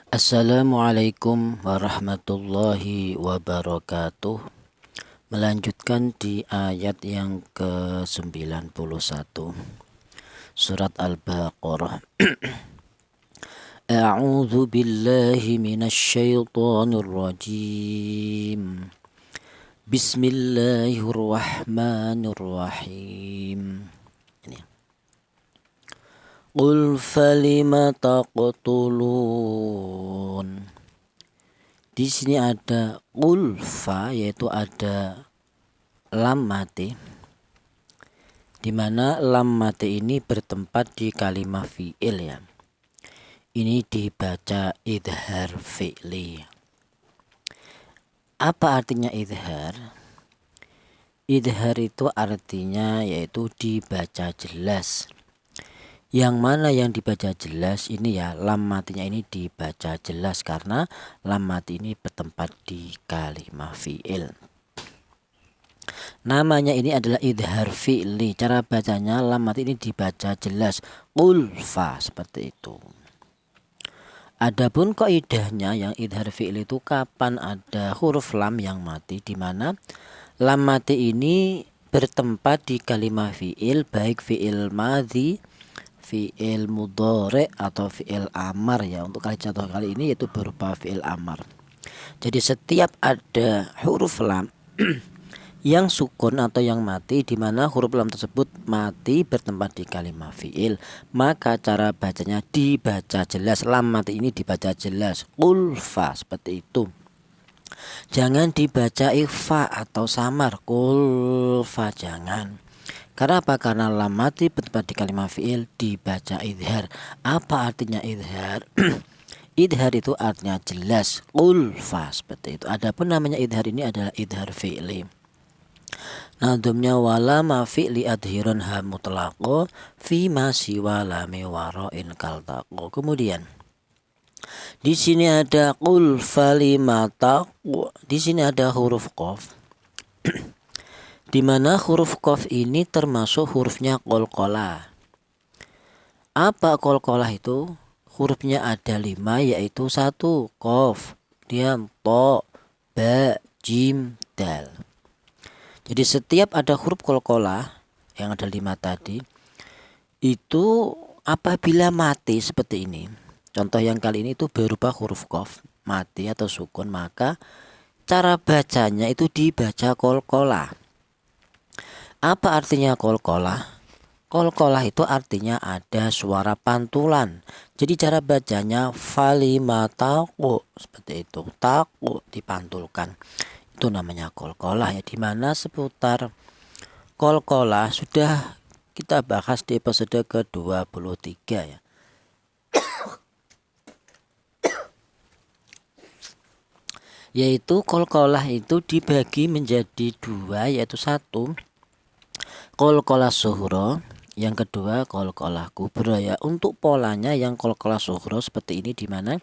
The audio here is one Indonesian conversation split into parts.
Assalamualaikum warahmatullahi wabarakatuh. Melanjutkan di ayat yang ke-91 surat Al-Baqarah. A'udzu billahi minasyaitonir rajim. Bismillahirrahmanirrahim. Qul falima taqtulun. Di sini ada ulfa, yaitu ada lam mati, di mana lam mati ini bertempat di kalimah fi'il ya. Ini dibaca idhar fi'li. Apa artinya idhar? Idhar itu artinya yaitu dibaca jelas. Yang mana yang dibaca jelas ini ya, lam matinya ini dibaca jelas karena lam mati ini bertempat di kalimah fi'il. Namanya ini adalah idhar fi'li. Cara bacanya lam mati ini dibaca jelas, ulfa, seperti itu. Adapun kaidahnya yang idhar fi'li itu kapan ada huruf lam yang mati, di mana lam mati ini bertempat di kalimah fi'il, baik fi'il madhi, fi'il mudhari atau fi'il amar ya. Untuk contoh kali ini yaitu berupa fi'il amar. Jadi setiap ada huruf lam yang sukun atau yang mati, di mana huruf lam tersebut mati bertempat di kalimah fi'il, maka cara bacanya dibaca jelas. Lam mati ini dibaca jelas, ulfa, seperti itu. Jangan dibaca ikhfa atau samar, ulfa, jangan. Karena apa? Karena lam mati bertempat di kalimah fi'il dibaca idhar. Apa artinya idhar? Idhar itu artinya jelas, ulfa, seperti itu. Adapun namanya idhar ini adalah idhar fi'li. Nadumnya wala ma fi'li adhirun ha mutlaqo fi ma siwa lami wara'in kaltaqo. Kemudian di sini ada qul falimata. Di sini ada huruf qaf. Di mana huruf qaf ini termasuk hurufnya qalqalah. Apa qalqalah itu? Hurufnya ada 5, yaitu 1 qaf, kemudian to, ba, jim, dal. Jadi setiap ada huruf qalqalah yang ada 5 tadi, itu apabila mati seperti ini. Contoh yang kali ini itu berupa huruf qaf mati atau sukun, maka cara bacanya itu dibaca qalqalah. Apa artinya qalqalah? Qalqalah itu artinya ada suara pantulan. Jadi cara bacanya falima taqu, seperti itu. Taqu dipantulkan. Itu namanya qalqalah ya, dimana seputar qalqalah sudah kita bahas di episode ke-23 ya. Yaitu qalqalah itu dibagi menjadi 2, yaitu 1 qalqalah sughra, yang kedua qalqalah kubra ya. Untuk polanya yang qalqalah sughra seperti ini, dimana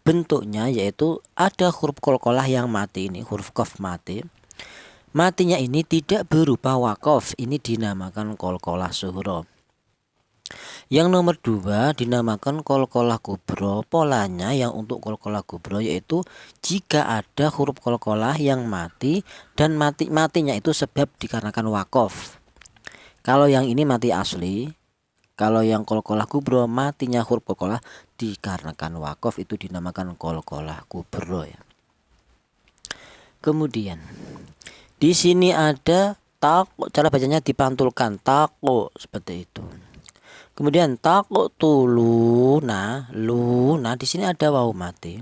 bentuknya yaitu ada huruf qalqalah yang mati ini, huruf qaf mati. Matinya ini tidak berupa waqaf, ini dinamakan qalqalah sughra. Yang nomor 2 dinamakan qalqalah kubra. Polanya yang untuk qalqalah kubra yaitu jika ada huruf qalqalah yang mati dan matinya itu sebab dikarenakan waqaf. Kalau yang ini mati asli, kalau yang qalqalah kubra matinya huruf qalqalah dikarenakan waqaf, itu dinamakan qalqalah kubra ya. Kemudian di sini ada taqu, cara bacanya dipantulkan, taqu, seperti itu. Kemudian taqtuluna, luna, di sini ada wawu mati.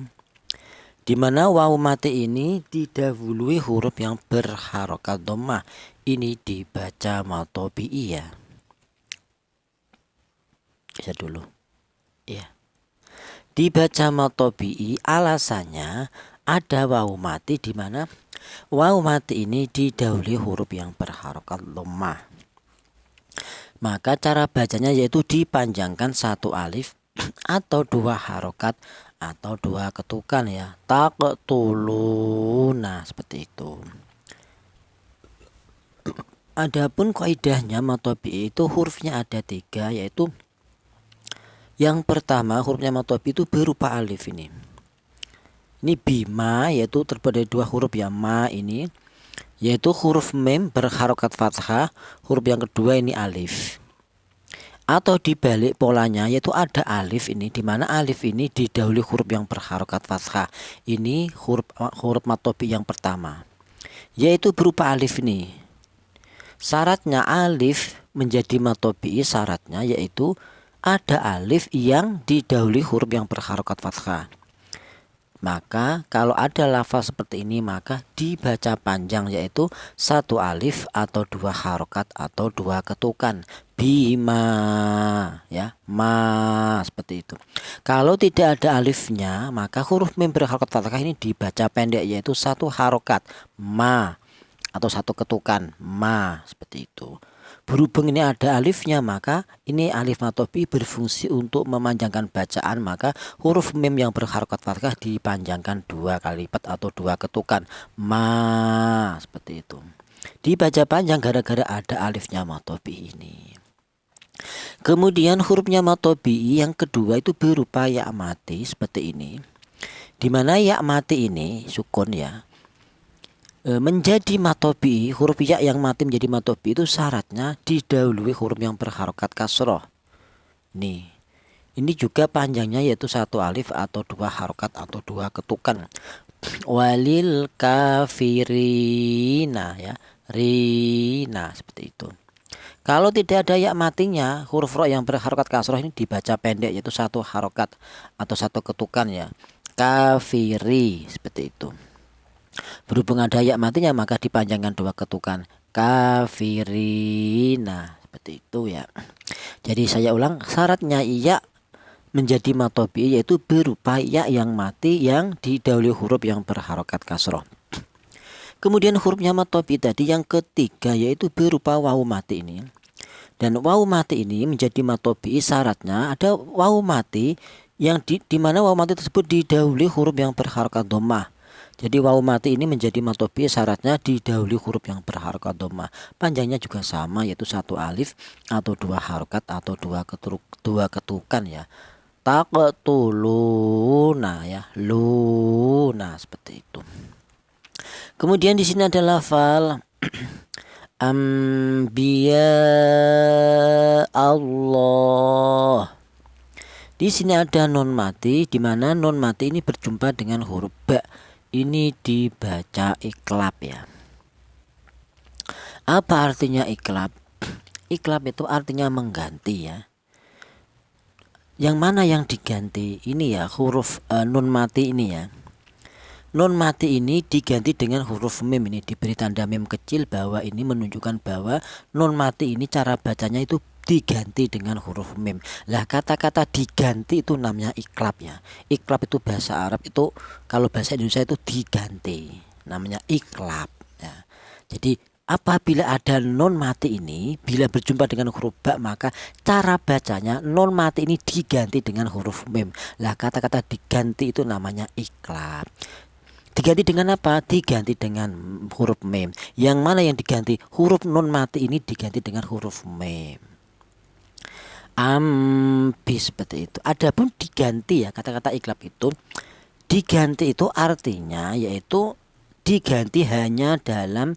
Di mana wawu mati ini didahului huruf yang berharokat dhammah. Ini dibaca matobi'i ya. Bisa dulu. Ya. Dibaca matobi'i, alasannya ada wawu mati, di mana wawu mati ini didahului huruf yang berharokat dhammah. Maka cara bacanya yaitu dipanjangkan 1 alif atau 2 harokat atau 2 ketukan ya. Taqtuluna, seperti itu. Adapun kaidahnya matobi itu hurufnya ada 3, yaitu yang pertama hurufnya matobi itu berupa alif ini. Ini bima yaitu terbuat dari dua huruf ya, ma ini yaitu huruf mim berharokat fathah, huruf yang kedua ini alif. Atau dibalik polanya yaitu ada alif ini, dimana alif ini didahului huruf yang berharokat fathah. Ini huruf matobi yang pertama, yaitu berupa alif ini. Syaratnya alif menjadi matobi, syaratnya yaitu ada alif yang didahului huruf yang berharokat fathah. Maka kalau ada lafaz seperti ini maka dibaca panjang, yaitu satu alif atau dua harokat atau dua ketukan. Bima ya, ma seperti itu. Kalau tidak ada alifnya maka huruf mim berharokat fathah ini dibaca pendek, yaitu satu harokat ma atau satu ketukan ma seperti itu. Berhubung ini ada alifnya maka ini alif matobi berfungsi untuk memanjangkan bacaan, maka huruf mim yang berharokat fathah dipanjangkan dua kali lipat atau dua ketukan ma seperti itu. Dibaca panjang gara-gara ada alifnya matobi ini. Kemudian hurufnya matobi yang kedua itu berupa ya mati seperti ini, dimana ya mati ini sukun ya. Menjadi matobi, huruf ya yang mati menjadi matobi itu syaratnya didahului huruf yang berharokat kasroh. Ini juga panjangnya yaitu satu alif atau dua harokat atau dua ketukan. Walil kafirina ya, rina seperti itu. Kalau tidak ada ya matinya, huruf ro yang berharokat kasroh ini dibaca pendek yaitu satu harokat atau satu ketukan ya, kafiri seperti itu. Berhubung ada ya matinya maka dipanjangkan dua ketukan kafirina seperti itu ya. Jadi saya ulang, syaratnya ya menjadi matobi yaitu berupa ya yang mati yang didahului huruf yang berharokat kasroh. Kemudian hurufnya matobi tadi yang ketiga yaitu berupa wawu mati ini. Dan wawu mati ini menjadi matobi syaratnya ada wawu mati yang dimana wawu mati tersebut didahului huruf yang berharokat dhammah. Jadi wawu mati ini menjadi matobi syaratnya didahului huruf yang berharokat dhammah. Panjangnya juga sama yaitu satu alif atau dua harokat atau dua ketukan ya. Taqtuluna ya, luna seperti itu. Kemudian di sini ada lafal Ambiya Allah. Di sini ada non mati, di mana non mati ini berjumpa dengan huruf ba. Ini dibaca iklab ya. Apa artinya iklab? Iklab itu artinya mengganti ya. Yang mana yang diganti? Ini ya huruf nun mati ini ya. Nun mati ini diganti dengan huruf mim, ini diberi tanda mim kecil bahwa ini menunjukkan bahwa nun mati ini cara bacanya itu diganti dengan huruf mim. Lah kata-kata diganti itu namanya iklab ya. Iklab itu bahasa Arab, itu kalau bahasa Indonesia itu diganti, namanya iklab ya. Jadi apabila ada nun mati ini bila berjumpa dengan huruf ba maka cara bacanya nun mati ini diganti dengan huruf mim. Lah kata-kata diganti itu namanya iklab. Diganti dengan apa? Diganti dengan huruf mim. Yang mana yang diganti? Huruf nun mati ini diganti dengan huruf mim. Ambi seperti itu. Adapun diganti ya, kata-kata iklab itu diganti itu artinya yaitu diganti hanya dalam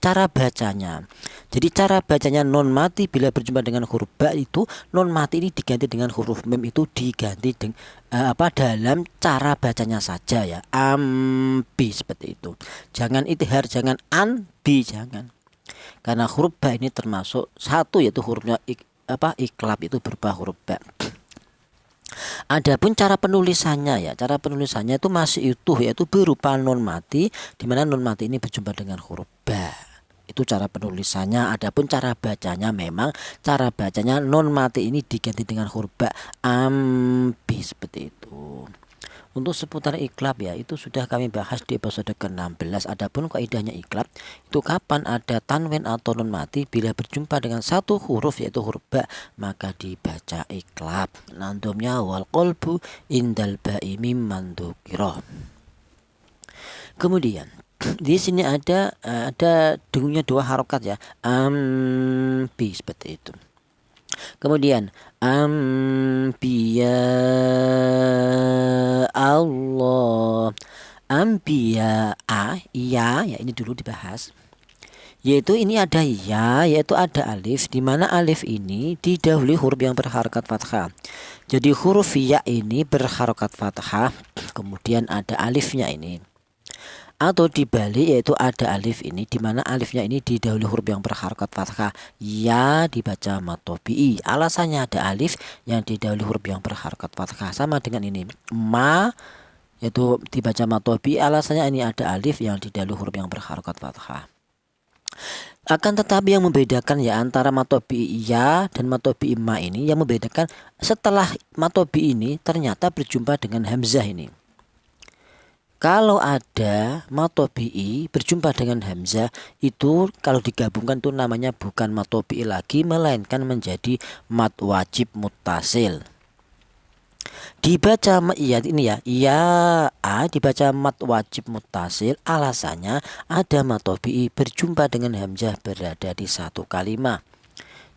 cara bacanya. Jadi cara bacanya non mati bila berjumpa dengan huruf ba itu non mati ini diganti dengan huruf mim, itu diganti dalam cara bacanya saja ya. Ambi seperti itu. Jangan ithar, jangan anbi, jangan. Karena huruf ba ini termasuk satu yaitu hurufnya iklab itu berupa huruf ba. Adapun cara penulisannya ya, cara penulisannya itu masih utuh yaitu berupa nun mati, di mana nun mati ini berjumpa dengan huruf ba. Itu cara penulisannya. Adapun cara bacanya memang cara bacanya nun mati ini diganti dengan huruf ba, ambi seperti itu. Untuk seputar iklab ya itu sudah kami bahas di episode ke-16. Adapun kaidahnya iklab itu kapan ada tanwin atau nun mati bila berjumpa dengan satu huruf yaitu huruf ba maka dibaca iklab. Nandomnya wal qalbu indal ba'i mimman dzukira. Kemudian di sini ada dengungnya dua harokat ya, ambi seperti itu. Kemudian ambiya Allah ambiya ya ini dulu dibahas. Yaitu ini ada ya, yaitu ada alif, di mana alif ini didahului huruf yang berharokat fathah. Jadi huruf ya ini berharokat fathah, kemudian ada alifnya ini. Atau dibalik, yaitu ada alif ini, di mana alifnya ini didahului huruf yang berharokat fathah. Ya dibaca mad tabi'i. Alasannya ada alif yang didahului huruf yang berharokat fathah. Sama dengan ini. Ma yaitu dibaca mad tabi'i. Alasannya ini ada alif yang didahului huruf yang berharokat fathah. Akan tetapi yang membedakan ya antara mad tabi'i ya dan mad tabi'i ma ini, yang membedakan setelah mad tabi'i ini ternyata berjumpa dengan hamzah ini. Kalau ada mad tabi'i berjumpa dengan hamzah, itu kalau digabungkan itu namanya bukan mad tabi'i lagi, melainkan menjadi mad wajib muttasil. Dibaca ya ini ya dibaca mad wajib muttasil, alasannya ada mad tabi'i berjumpa dengan hamzah berada di satu kalimat.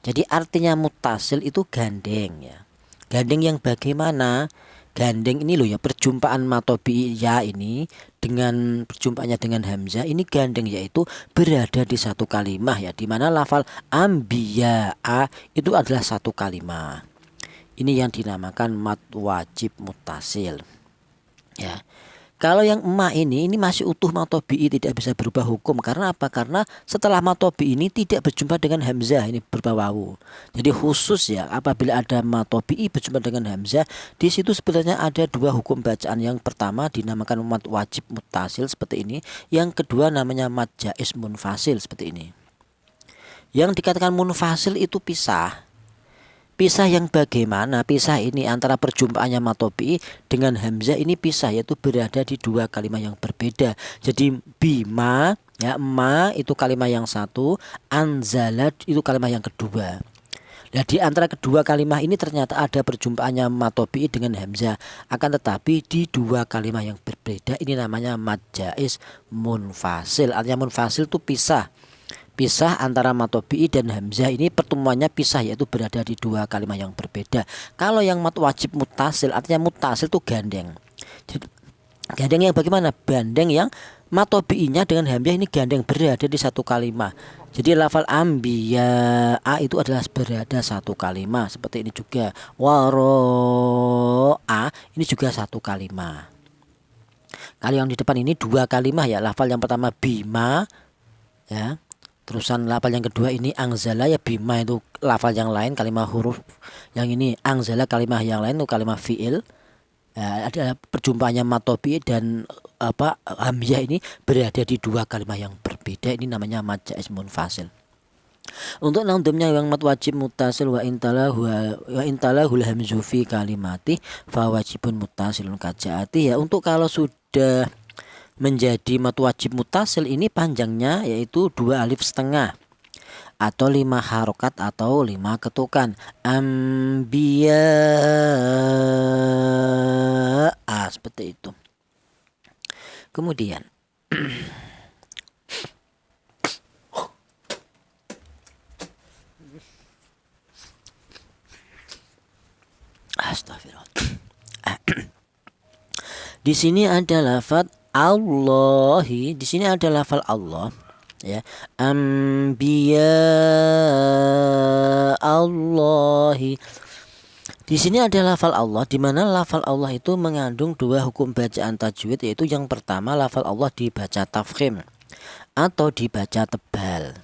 Jadi artinya muttasil itu gandeng ya. Gandeng yang bagaimana? Gandeng ini loh ya, perjumpaan mad tabi'i ya ini dengan perjumpaannya dengan hamzah ini gandeng, yaitu berada di satu kalimat ya, di mana lafal ambiya itu adalah satu kalimat. Ini yang dinamakan mad wajib muttasil ya. Kalau yang ma ini masih utuh mad tabi'i, tidak bisa berubah hukum. Karena apa? Karena setelah mad tabi'i ini tidak berjumpa dengan hamzah, ini berupa wawu. Jadi khusus ya, apabila ada mad tabi'i berjumpa dengan hamzah, di situ sebenarnya ada dua hukum bacaan. Yang pertama dinamakan mad wajib muttasil seperti ini. Yang kedua namanya mad jaiz munfasil seperti ini. Yang dikatakan munfasil itu pisah. Pisah yang bagaimana? Pisah ini antara perjumpaannya mad tabi'i dengan hamzah ini pisah, yaitu berada di dua kalimat yang berbeda. Jadi bima ya, ma itu kalimat yang satu, anzalat itu kalimat yang kedua. Nah, di antara kedua kalimat ini ternyata ada perjumpaannya mad tabi'i dengan hamzah. Akan tetapi di dua kalimat yang berbeda, ini namanya mad jaiz munfasil. Artinya munfasil itu pisah. Pisah antara mad tabi'i dan hamzah ini pertemuannya pisah, yaitu berada di dua kalimat yang berbeda. Kalau yang mad wajib muttasil, artinya muttasil itu gandeng. Jadi, gandeng yang bagaimana? Gandeng yang mad tabi'inya dengan hamzah ini gandeng, berada di satu kalimat. Jadi lafal ambiya itu adalah berada satu kalimat. Seperti ini juga waro'a ini juga satu kalimat. Kalau yang di depan ini dua kalimat ya. Lafal yang pertama bima ya. Terusan lafal yang kedua ini angzala ya, bima itu lafal yang lain, kalimat huruf. Yang ini angzala kalimat yang lain itu kalimat fi'il. Ada perjumpaannya mad tabi'i dan hamzah ini berada di dua kalimat yang berbeda. Ini namanya mad jaiz munfasil. Untuk naudumnya yang mad wajib muttasil wa intalahul hamzu fi kalimati fa wajibun muttasilun kajaati ya. Untuk kalau sudah menjadi mad wajib muttasil ini panjangnya yaitu 2 alif setengah atau 5 harokat atau 5 ketukan. Ambiya seperti itu. Kemudian astagfirullah. Di sini ada lafaz Allahi, di sini ada lafal Allah ya. Ambiya Allahi. Di sini ada lafal Allah, di mana lafal Allah itu mengandung dua hukum bacaan tajwid, yaitu yang pertama lafal Allah dibaca tafkhim atau dibaca tebal.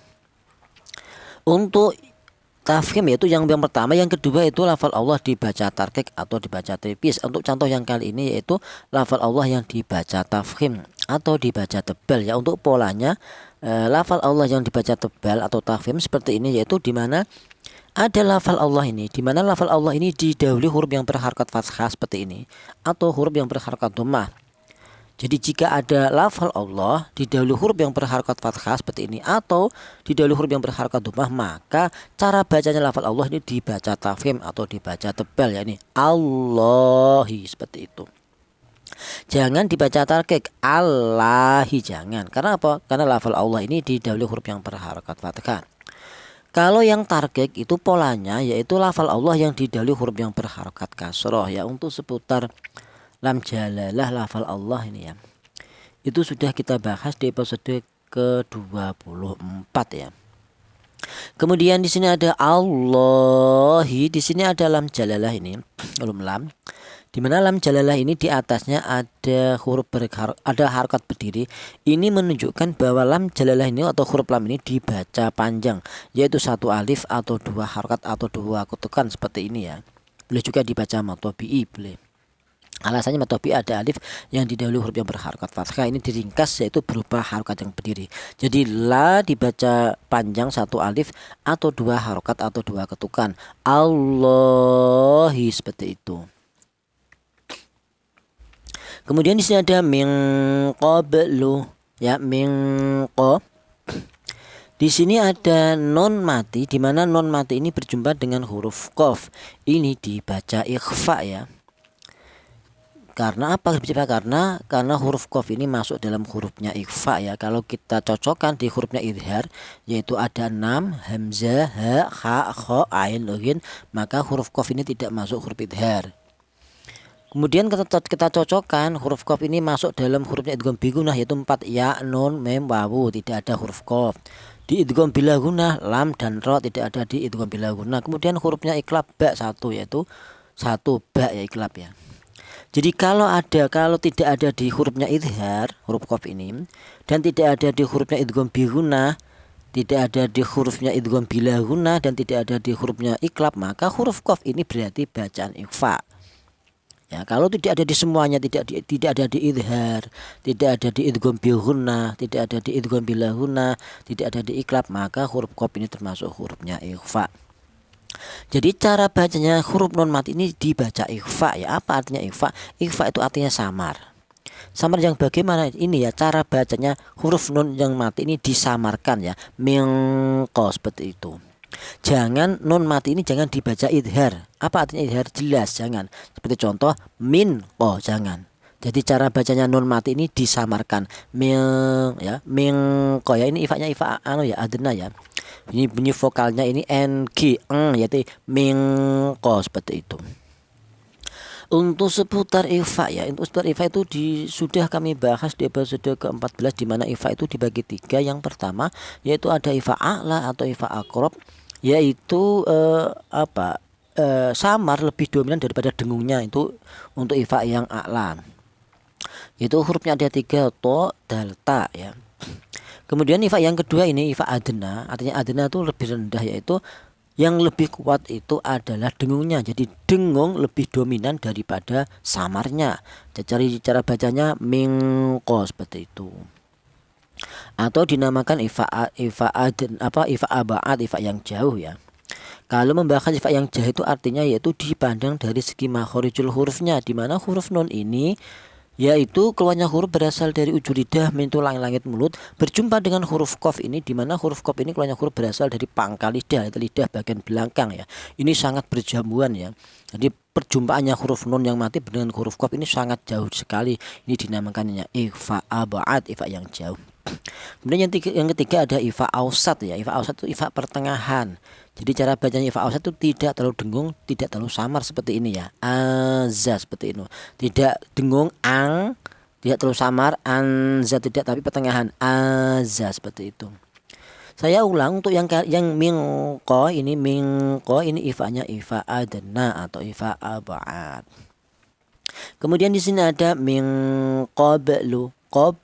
Untuk tafkhim yaitu yang pertama, yang kedua itu lafal Allah dibaca tarkik atau dibaca tipis. Untuk contoh yang kali ini yaitu lafal Allah yang dibaca tafkhim atau dibaca tebal ya. Untuk polanya lafal Allah yang dibaca tebal atau tafkhim seperti ini, yaitu di mana ada lafal Allah ini, di mana lafal Allah ini didahului huruf yang berharakat fathah seperti ini atau huruf yang berharakat dhammah. Jadi jika ada lafal Allah didahului huruf yang berharakat fathah seperti ini atau didahului huruf yang berharakat dhammah, maka cara bacanya lafal Allah ini dibaca tafkhim atau dibaca tebal ya, ini Allahi seperti itu. Jangan dibaca tarkik Allahi, jangan. Karena apa? Karena lafal Allah ini didahului huruf yang berharakat fathah. Kalau yang tarkik itu polanya yaitu lafal Allah yang didahului huruf yang berharakat kasroh ya. Untuk seputar lam jalalah lafal Allah ini ya, Itu sudah kita bahas di episode ke-24 ya. Kemudian di sini ada Allahi, di sini ada lam jalalah ini, lam. Di mana lam jalalah ini di atasnya ada ada harokat berdiri. Ini menunjukkan bahwa lam jalalah ini atau huruf lam ini dibaca panjang, yaitu satu alif atau dua harokat atau dua ketukan seperti ini ya. Boleh juga dibaca matobi'i, boleh. Alasannya matobi ada alif yang didahului huruf yang berharokat fathah, ini diringkas yaitu berupa harokat yang berdiri. Jadi la dibaca panjang satu alif atau dua harokat atau dua ketukan. Allahi, seperti itu. Kemudian di sini ada min qablu ya, min qa. Di sini ada non mati, di mana non mati ini berjumpa dengan huruf qaf. Ini dibaca ikhfa ya. Karena apa? Karena huruf qaf ini masuk dalam hurufnya ikhfa ya. Kalau kita cocokkan di hurufnya idhar, yaitu ada 6, hamzah, ha, kha, kha, ain, login, maka huruf qaf ini tidak masuk huruf idhar. Kemudian kita cocokkan huruf qaf ini masuk dalam hurufnya idgham bigunah, yaitu 4 ya, nun, mem, wawu, tidak ada huruf qaf. Di idgham bila gunah, lam dan ro tidak ada di idgham bila gunah. Kemudian hurufnya iklab ba satu, yaitu satu ba ya, iklab ya. Jadi kalau tidak ada di hurufnya idhar, huruf qaf ini, dan tidak ada di hurufnya idgham bigunah, tidak ada di hurufnya idgham bila gunah, dan tidak ada di hurufnya iklab, maka huruf qaf ini berarti bacaan ikhfa. Ya, kalau tidak ada di semuanya, tidak ada di idhar, tidak ada di idgham bi gunnah, tidak ada di idgham bila gunnah, tidak ada di iklab, maka huruf qaf ini termasuk hurufnya ikhfa. Jadi cara bacanya huruf non mati ini dibaca ikhfa ya. Apa artinya ikhfa? Ikhfa itu artinya samar. Samar yang bagaimana? Ini ya cara bacanya huruf nun yang mati ini disamarkan ya. Mingko, seperti itu. Jangan nun mati ini jangan dibaca idhar. Apa artinya idhar? Jelas, jangan. Seperti contoh minko, jangan. Jadi cara bacanya nun mati ini disamarkan. Ya, mingko ya. Ini ifanya ifa ya, adna ya. Ini bunyi vokalnya ini ng, yaitu mingko, seperti itu. Untuk seputar ifa ya, untuk seputar ifa itu sudah kami bahas di episode ke-14, di mana ifa itu dibagi 3. Yang pertama yaitu ada ifa a'la atau ifa akrob, yaitu samar lebih dominan daripada dengungnya, itu untuk ifa yang a'la. Itu hurufnya ada 3, to, dal, ta ya. Kemudian ifa yang kedua ini ifa adna, artinya adna itu lebih rendah, yaitu yang lebih kuat itu adalah dengungnya. Jadi dengung lebih dominan daripada samarnya. Jadi cara bacanya mingko, seperti itu. Atau dinamakan ifa abaat, ifa yang jauh ya. Kalau membahas ifa yang jauh itu artinya yaitu dipandang dari segi makhorijul hurufnya, di mana huruf nun ini yaitu keluarnya huruf berasal dari ujung lidah menyentuh langit-langit mulut, berjumpa dengan huruf qaf ini, di mana huruf qaf ini keluarnya huruf berasal dari pangkal lidah, itu lidah bagian belakang ya. Ini sangat berjamuan ya. Jadi perjumpaannya huruf nun yang mati dengan huruf qaf ini sangat jauh sekali. Ini dinamakannya ifa abaat, ifa yang jauh. Kemudian yang ketiga ada ifa ausat ya. Ifa ausat itu ifa pertengahan. Jadi cara bacanya ifa ausat itu tidak terlalu dengung, tidak terlalu samar seperti ini ya. Azza, seperti itu. Tidak dengung ang, tidak terlalu samar, anza tidak, tapi pertengahan azza, seperti itu. Saya ulang untuk yang mingko ini ifanya ifa adna atau ifa abaat. Kemudian di sini ada mingqablu, qab.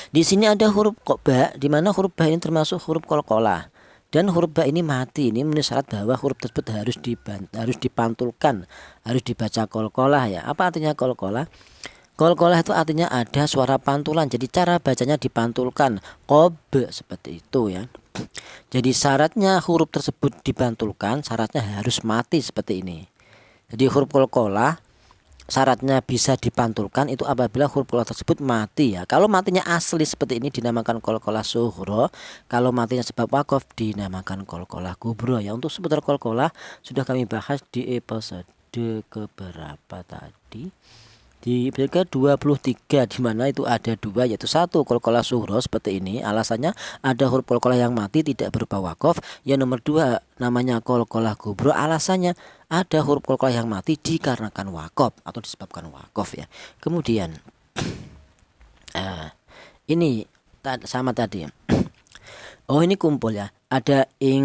Di sini ada huruf ba, di mana huruf ba ini termasuk huruf qalqalah. Dan huruf ba ini mati, ini mensyarat bahwa huruf tersebut harus dipantulkan, harus dibaca qalqalah ya. Apa artinya qalqalah? Qalqalah itu artinya ada suara pantulan. Jadi cara bacanya dipantulkan, qab, seperti itu ya. Jadi syaratnya huruf tersebut dipantulkan, syaratnya harus mati seperti ini. Jadi huruf qalqalah syaratnya bisa dipantulkan itu apabila huruf qalqalah tersebut mati ya. Kalau matinya asli seperti ini dinamakan qalqalah sughra. Kalau matinya sebab waqaf dinamakan qalqalah kubra ya. Untuk seputar qalqalah sudah kami bahas di episode keberapa tadi? Di episode ke-23, di mana itu ada 2, yaitu 1 qalqalah sughra seperti ini. Alasannya ada huruf qalqalah yang mati tidak berupa waqaf. Yang nomor 2 namanya qalqalah kubra. Alasannya ada huruf qalqalah yang mati dikarenakan waqaf atau disebabkan waqaf ya. Kemudian Ini sama tadi. Oh, ini kumpul ya. Ada ing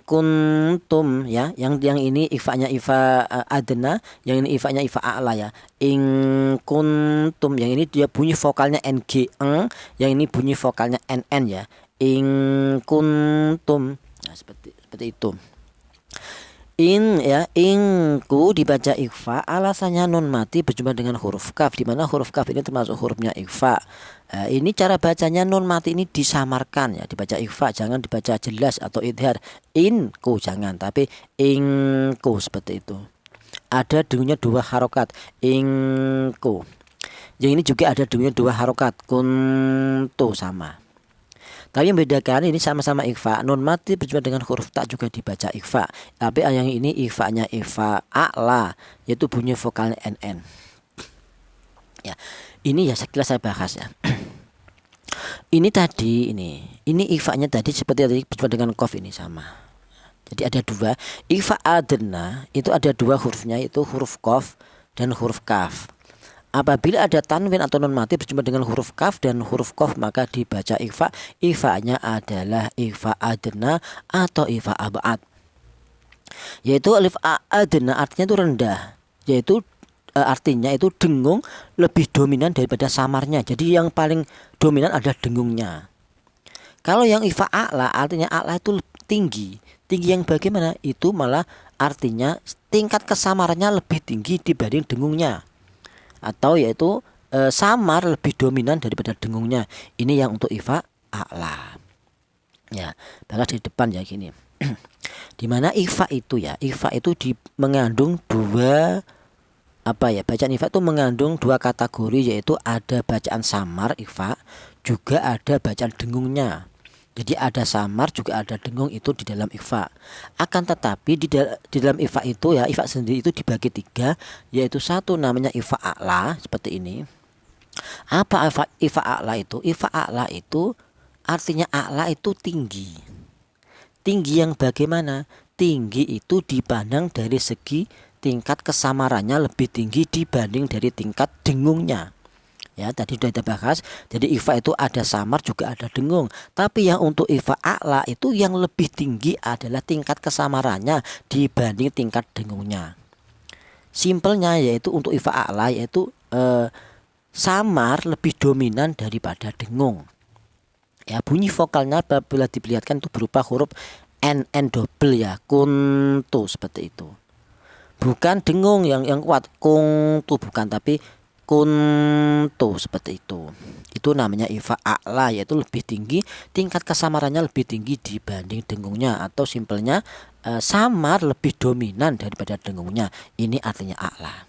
kuntum ya. Yang ini ifanya ifa adna, yang ini ifanya ifa a'la ya. Ing kuntum, yang ini dia bunyi vokalnya ng, yang ini bunyi vokalnya nn ya. Ing kuntum. Nah, seperti itu. In ya, ingku dibaca ikhfa, alasannya nun mati berjumpa dengan huruf kaf, di mana huruf kaf ini termasuk hurufnya ikhfa. Ini cara bacanya nun mati ini disamarkan ya, dibaca ikhfa, jangan dibaca jelas atau idhar. Inku jangan, tapi ingku seperti itu. Ada dengunya 2 harokat, ingku. Yang ini juga ada dengunya 2 harokat, kuntu sama. Tapi yang membedakan ini sama-sama ikhfa, nun mati berjumpa dengan huruf tak juga dibaca ikhfa. Tapi yang ini ikhfanya ikhfa a'la, yaitu bunyi vokalnya nn. Ya, ini ya sekilas saya bahas ya. Ini tadi ini ikhfanya tadi seperti tadi berjumpa dengan qaf ini sama. Jadi ada 2 ikhfa adna, itu ada 2 hurufnya, yaitu huruf qaf dan huruf kaf. Apabila ada tanwin atau nun mati berjumpa dengan huruf kaf dan huruf qaf, maka dibaca ikhfa. Ikhfanya adalah ikhfa adna atau ikhfa abad. Yaitu alif adna artinya itu rendah. Yaitu artinya itu dengung lebih dominan daripada samarnya. Jadi yang paling dominan adalah dengungnya. Kalau yang ikhfa a'la artinya a'la itu tinggi. Tinggi yang bagaimana? Itu malah artinya tingkat kesamarannya lebih tinggi dibanding dengungnya. Atau yaitu samar lebih dominan daripada dengungnya. Ini yang untuk ikhfa a'la. Ya, bahkan di depan ya gini. Dimana ikhfa itu ya, ikhfa itu mengandung 2 bacaan ikhfa itu mengandung 2 kategori, yaitu ada bacaan samar ikhfa, juga ada bacaan dengungnya. Jadi ada samar juga ada dengung itu di dalam ikhfa. Akan tetapi di dalam ikhfa itu ya, ikhfa sendiri itu dibagi 3, yaitu satu namanya ikhfa a'la seperti ini. Apa ikhfa a'la itu? Ikhfa a'la itu artinya a'la itu tinggi. Tinggi yang bagaimana? Tinggi itu dipandang dari segi tingkat kesamarannya lebih tinggi dibanding dari tingkat dengungnya. Ya, tadi sudah kita bahas. Jadi ikhfa itu ada samar juga ada dengung. Tapi yang untuk ikhfa a'la itu yang lebih tinggi adalah tingkat kesamarannya dibanding tingkat dengungnya. Simpelnya yaitu untuk ikhfa a'la yaitu samar lebih dominan daripada dengung. Ya, bunyi vokalnya apabila diperlihatkan itu berupa huruf n double ya, kuntu seperti itu. Bukan dengung yang kuat, kuntu bukan, tapi kuntu seperti itu. Itu namanya ikhfa a'la, yaitu lebih tinggi, tingkat kesamarannya lebih tinggi dibanding dengungnya, atau simpelnya samar lebih dominan daripada dengungnya. Ini artinya a'la.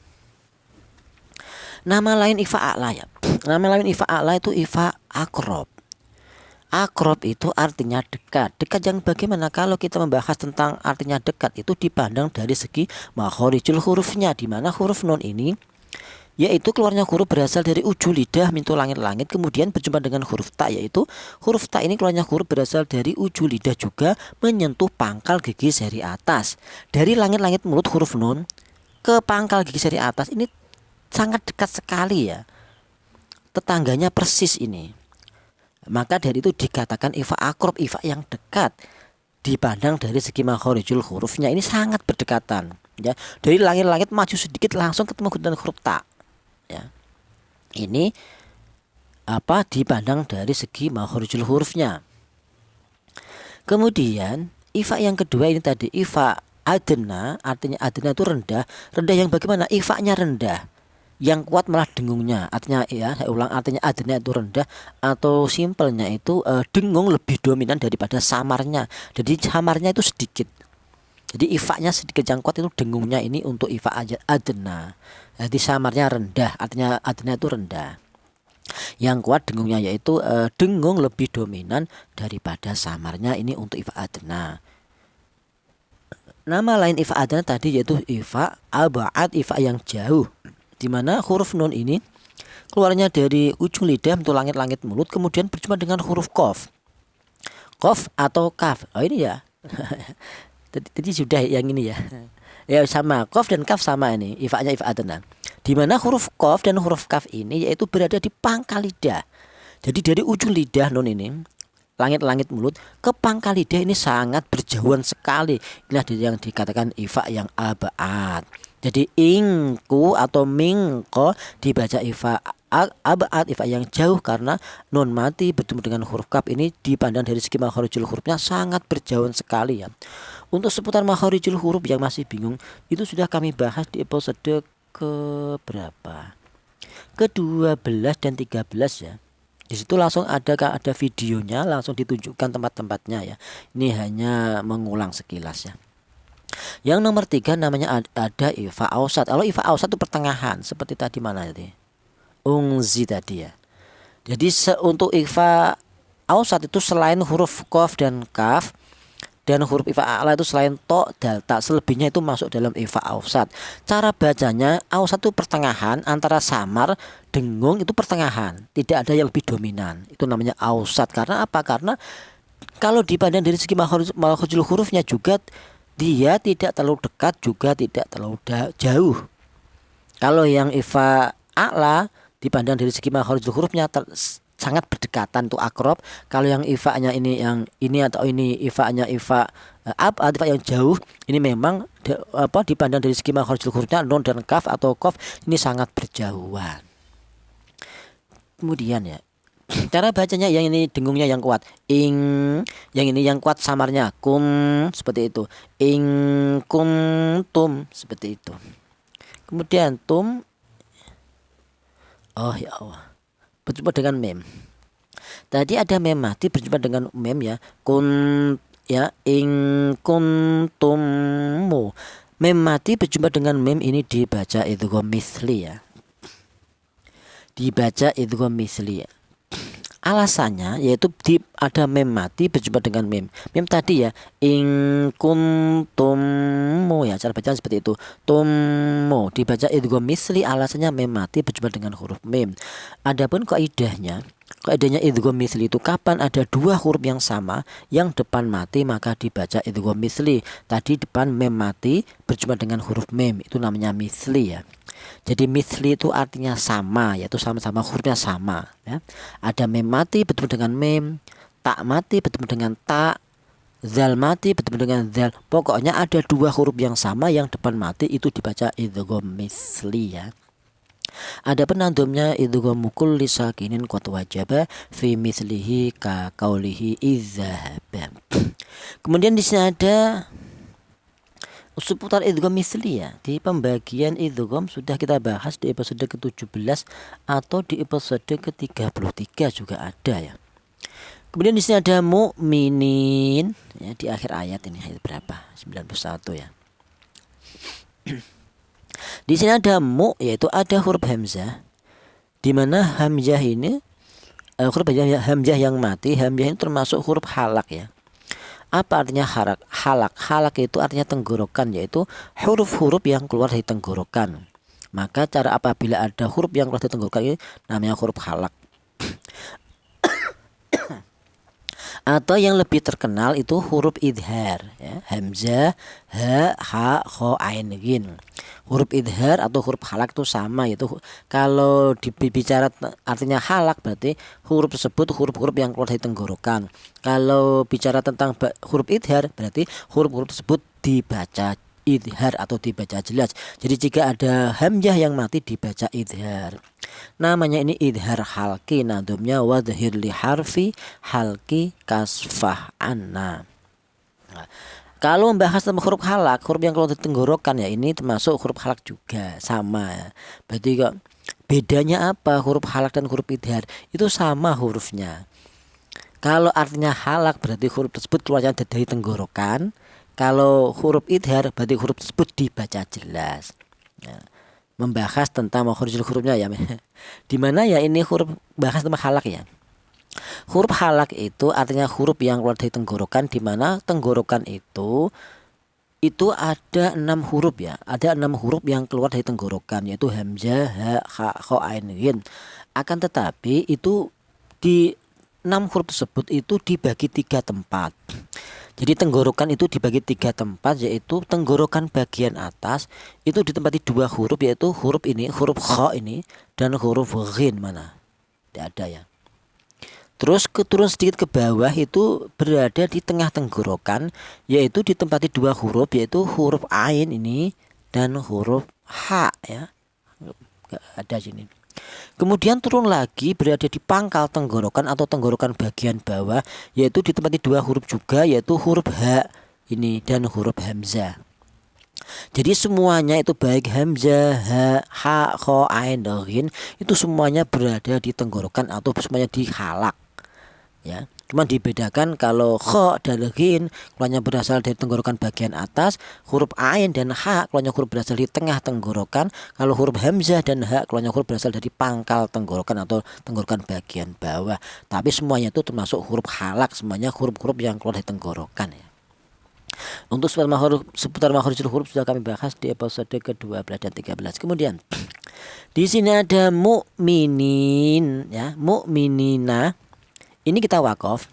Nama lain ikhfa a'la ya. Nama lain ikhfa a'la itu ikhfa akrob. Akrob itu artinya dekat. Dekat yang bagaimana? Kalau kita membahas tentang artinya dekat itu dipandang dari segi makhorijul hurufnya, di mana huruf nun ini yaitu keluarnya huruf berasal dari ujung lidah mintu langit-langit, kemudian berjumpa dengan huruf ta, yaitu huruf ta ini keluarnya huruf berasal dari ujung lidah juga menyentuh pangkal gigi seri atas. Dari langit-langit mulut huruf nun ke pangkal gigi seri atas ini sangat dekat sekali ya, tetangganya persis ini. Maka dari itu dikatakan ikhfa akrob, ikhfa yang dekat dipandang dari segi makhorijul hurufnya, ini sangat berdekatan ya. Dari langit-langit maju sedikit langsung ketemu dengan huruf ta ya. Ini dipandang dari segi makhorijul hurufnya. Kemudian ikhfa yang kedua ini tadi ikhfa adna, artinya adna itu rendah. Rendah yang bagaimana? Ikhfanya rendah, yang kuat malah dengungnya. Artinya ya, saya ulang, artinya adna itu rendah, atau simpelnya itu dengung lebih dominan daripada samarnya. Jadi samarnya itu sedikit. Jadi ikhfanya sedikit, yang kuat itu dengungnya. Ini untuk ikhfa adna. Jadi samarnya rendah, artinya adna itu rendah. Yang kuat dengungnya, yaitu dengung lebih dominan daripada samarnya. Ini untuk ikhfa adna. Nama lain ikhfa adna tadi yaitu ikhfa abad, ikhfa yang jauh, di mana huruf nun ini keluarnya dari ujung lidah untuk langit-langit mulut, kemudian berjumpa dengan huruf qaf. Qaf atau kaf. Oh ini ya. Tadi sudah yang ini ya. Ya sama, qaf dan kaf sama ini. Ikhfanya ikhfa adna. di mana huruf qaf dan huruf kaf ini yaitu berada di pangkal lidah. Jadi dari ujung lidah nun ini, langit-langit mulut ke pangkal lidah ini sangat berjauhan sekali. Inilah yang dikatakan ifa yang abad. Jadi ingku atau mingko dibaca ifa abad, ifa yang jauh, karena nun mati bertemu dengan huruf kaf ini dipandang dari segi makharijul hurufnya sangat berjauhan sekali ya. Untuk seputar makharijul huruf yang masih bingung, itu sudah kami bahas di episode ke berapa? Ke-12 dan 13 ya. Di situ langsung ada videonya, langsung ditunjukkan tempat-tempatnya ya. Ini hanya mengulang sekilas ya. Yang nomor 3 namanya ada ifa ausat. Kalau ifa ausat itu pertengahan, seperti tadi mana tadi? Ungzi tadi ya. Jadi untuk ifa ausat itu selain huruf qaf dan kaf, dan huruf ifa a'la itu selain to, dal, ta, selebihnya itu masuk dalam ifa ausat. Cara bacanya ausat itu pertengahan antara samar, dengung, itu pertengahan, tidak ada yang lebih dominan. Itu namanya ausat. Karena apa? Karena kalau dipandang dari segi makharijul hurufnya juga dia tidak terlalu dekat juga tidak terlalu jauh. Kalau yang ifa a'la dipandang dari segi makharijul hurufnya sangat berdekatan, tuh akrob. Kalau yang ifa-nya ini yang ini atau ini ifa-nya ifa abad, ifa yang jauh, ini memang dipandang dari segi makharijul hurufnya nun dan kaf atau qaf ini sangat berjauhan. Kemudian ya, cara bacanya yang ini dengungnya yang kuat, ing, yang ini yang kuat samarnya, kum, seperti itu, ing kum tum, seperti itu. Kemudian tum, oh ya Allah, berjumpa dengan mem. Tadi ada mem mati berjumpa dengan mem ya. Kun ya, ing kuntummu. Mem mati berjumpa dengan mem ini dibaca idgham misli ya. Dibaca idgham misli ya. Alasannya yaitu ada mem mati berjumpa dengan mem. Mem tadi ya, ing kuntummu ya, cara bacaan seperti itu. Tummu dibaca idgham misli, alasannya mem mati berjumpa dengan huruf mem. Adapun kaidahnya idgham misli itu kapan ada dua huruf yang sama yang depan mati maka dibaca idgham misli. Tadi depan mem mati berjumpa dengan huruf mem, itu namanya misli ya. Jadi misli itu artinya sama, yaitu sama-sama hurufnya sama ya. Ada mem mati bertemu dengan mem, tak mati bertemu dengan tak, zal mati bertemu dengan zal. Pokoknya ada dua huruf yang sama yang depan mati itu dibaca idgham misli ya. Ada penandumnya idgham kulli sakinin qad wajaba fi mislihi ka qaulihi idzahaba. Kemudian di sini ada seputar idgham misli ya. Di pembagian idgham sudah kita bahas di episode ke-17 atau di episode ke-33 juga ada ya. Kemudian di sini ada mukminin ya, di akhir ayat ini, ayat berapa? 91 ya. Di sini ada mu, yaitu ada huruf hamzah, di mana hamzah ini huruf hamzah yang mati. Hamzah ini termasuk huruf halak ya. Apa artinya halak? Halak itu artinya tenggorokan, yaitu huruf-huruf yang keluar dari tenggorokan. Maka cara apabila ada huruf yang keluar dari tenggorokan ini namanya huruf halak. Atau yang lebih terkenal itu huruf idhar ya. Hamzah, ha, ha, kho, ain, ghin. Huruf idhar atau huruf halak itu sama, yaitu kalau dibicara artinya halak berarti huruf tersebut huruf-huruf yang keluar dari tenggorokan. Kalau bicara tentang huruf idhar berarti huruf-huruf tersebut dibaca idhar atau dibaca jelas. Jadi jika ada hamzah yang mati dibaca idhar. Namanya ini idhar halki, nadumnya wadhir li harfi halki kasfah anna. Nah, kalau membahas tentang huruf halak, huruf yang keluar dari tenggorokan ya, ini termasuk huruf halak juga, sama. Berarti kok bedanya apa huruf halak dan huruf idhar? Itu sama hurufnya. Kalau artinya halak berarti huruf tersebut keluarnya dari tenggorokan. Kalau huruf idhar berarti huruf tersebut dibaca jelas. Nah, membahas tentang makharijul hurufnya ya. Di mana ya ini huruf bahas tentang halak ya. Huruf halak itu artinya huruf yang keluar dari tenggorokan, di mana tenggorokan itu ada 6 huruf ya. Ada 6 huruf yang keluar dari tenggorokan, yaitu hamzah, ha, kha, kho, ain, ghin. Akan tetapi itu di 6 huruf tersebut itu dibagi 3 tempat. Jadi tenggorokan itu dibagi 3 tempat, yaitu tenggorokan bagian atas itu ditempati 2 huruf, yaitu huruf ini, huruf kha ini, dan huruf ghin. Mana? Tidak ada ya. Terus turun sedikit ke bawah itu berada di tengah tenggorokan, yaitu ditempati 2 huruf, yaitu huruf ain ini dan huruf ha ya. Nggak ada sini. Kemudian turun lagi berada di pangkal tenggorokan atau tenggorokan bagian bawah, yaitu ditempati 2 huruf juga, yaitu huruf ha ini dan huruf hamzah. Jadi semuanya itu baik hamzah, ha, kha, ain, dan ghin itu semuanya berada di tenggorokan atau semuanya di halak. Ya, cuman dibedakan kalau kha dan ghin keluarnya berasal dari tenggorokan bagian atas, huruf ain dan ha keluarnya huruf berasal di tengah tenggorokan, kalau huruf hamzah dan ha keluarnya huruf berasal dari pangkal tenggorokan atau tenggorokan bagian bawah. Tapi semuanya itu termasuk huruf halak, semuanya huruf-huruf yang keluar dari tenggorokan ya. Untuk seputar makharijul huruf sudah kami bahas di episode ke-12 dan 13. Kemudian di sini ada mu'minin ya, mu'minina. Ini kita wakof,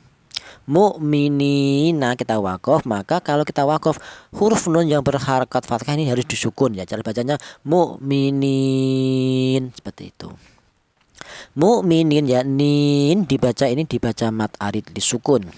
mu'minina kita wakof. Maka kalau kita wakof, huruf nun yang berharakat fathah ini harus disukun ya. Cara bacanya mu'minin seperti itu. Mu'minin ya, nin dibaca ini dibaca mat arid disukun.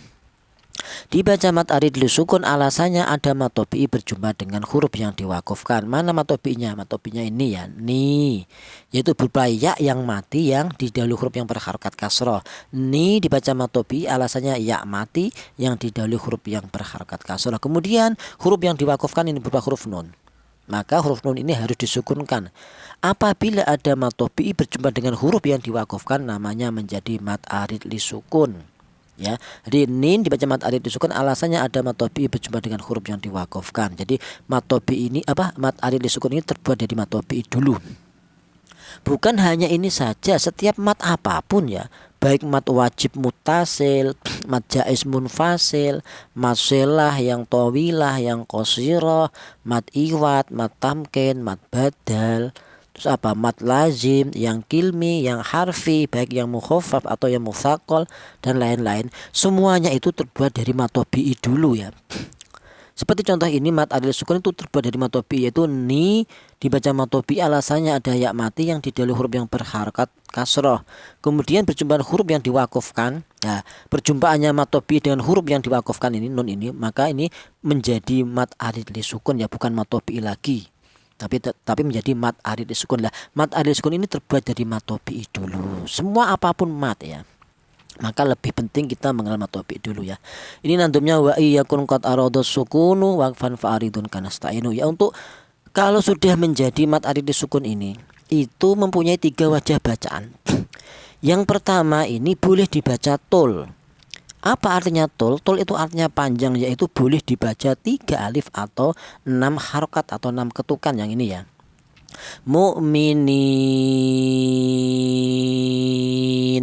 Dibaca mat arid disukun alasannya ada mat tobi'i berjumpa dengan huruf yang diwakofkan. Mana mat tobi'inya? Mat tobi'inya ini ya, ni, yaitu berupa ya yang mati yang didahului huruf yang berharokat kasroh. Ni dibaca mat tobi'i alasannya ya mati yang didahului huruf yang berharokat kasroh. Kemudian huruf yang diwakofkan ini berupa huruf nun, maka huruf nun ini harus disukunkan. Apabila ada mat tobi'i berjumpa dengan huruf yang diwakofkan, namanya menjadi mat arid lisukun. Ya, jadi nin dibaca mat arid disukun alasannya ada mat tobi'i berjumpa dengan huruf yang diwakofkan. Jadi mat tobi'i ini mat arid disukun ini terbuat dari mat tobi'i dulu. Bukan hanya ini saja, setiap mat apapun ya, baik mat wajib mutasil, mat jaiz munfasil, mat selah yang tawilah, yang qasirah, mat iwat, mat tamkin, mat badal, terus mat lazim, yang kilmi, yang harfi, baik yang mukhaffaf atau yang mutsaqal dan lain-lain, semuanya itu terbuat dari mat tobi'i dulu ya. Seperti contoh ini mat arid sukun itu terbuat dari mat tobi'i, yaitu ni dibaca mat tobi'i alasannya ada ya mati yang didahului huruf yang berharakat kasroh. Kemudian berjumpa huruf yang diwakofkan. Nah, perjumpaannya mat tobi'i dengan huruf yang diwakofkan ini, nun ini, maka ini menjadi mat arid sukun ya, bukan mat tobi'i lagi. Tapi menjadi mat arid sukun lah. Mat arid sukun ini terbuat dari mat tobi'i dulu. Semua apapun mat ya. Maka lebih penting kita mengenal mat tobi'i dulu ya. Ini nantumnya wa iyakun qad aradus sukunu waqfan fa'aridun kanasta'inu ya. Untuk kalau sudah menjadi mat arid sukun ini itu mempunyai 3 wajah bacaan. Yang pertama ini boleh dibaca tul. Apa artinya tul? Tul itu artinya panjang, yaitu boleh dibaca 3 alif atau 6 harokat atau 6 ketukan yang ini ya. Mu'minin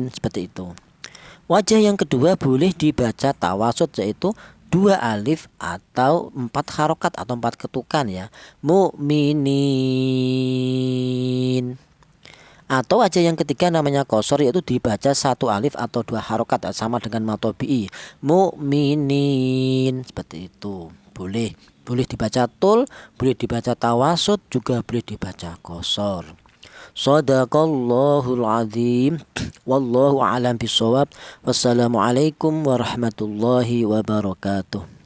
seperti itu. Wajah yang kedua boleh dibaca tawasud, yaitu 2 alif atau 4 harokat atau 4 ketukan ya. Mu'minin. Atau wajah yang ketiga namanya qasar, yaitu dibaca 1 alif atau 2 harokat sama dengan mat tobi'i. Mu'minin seperti itu. Boleh dibaca tul, boleh dibaca tawasud, juga boleh dibaca qasar. Shadaqallahul azim. Wallahu a'lam bishawab. Wassalamualaikum warahmatullahi wabarakatuh.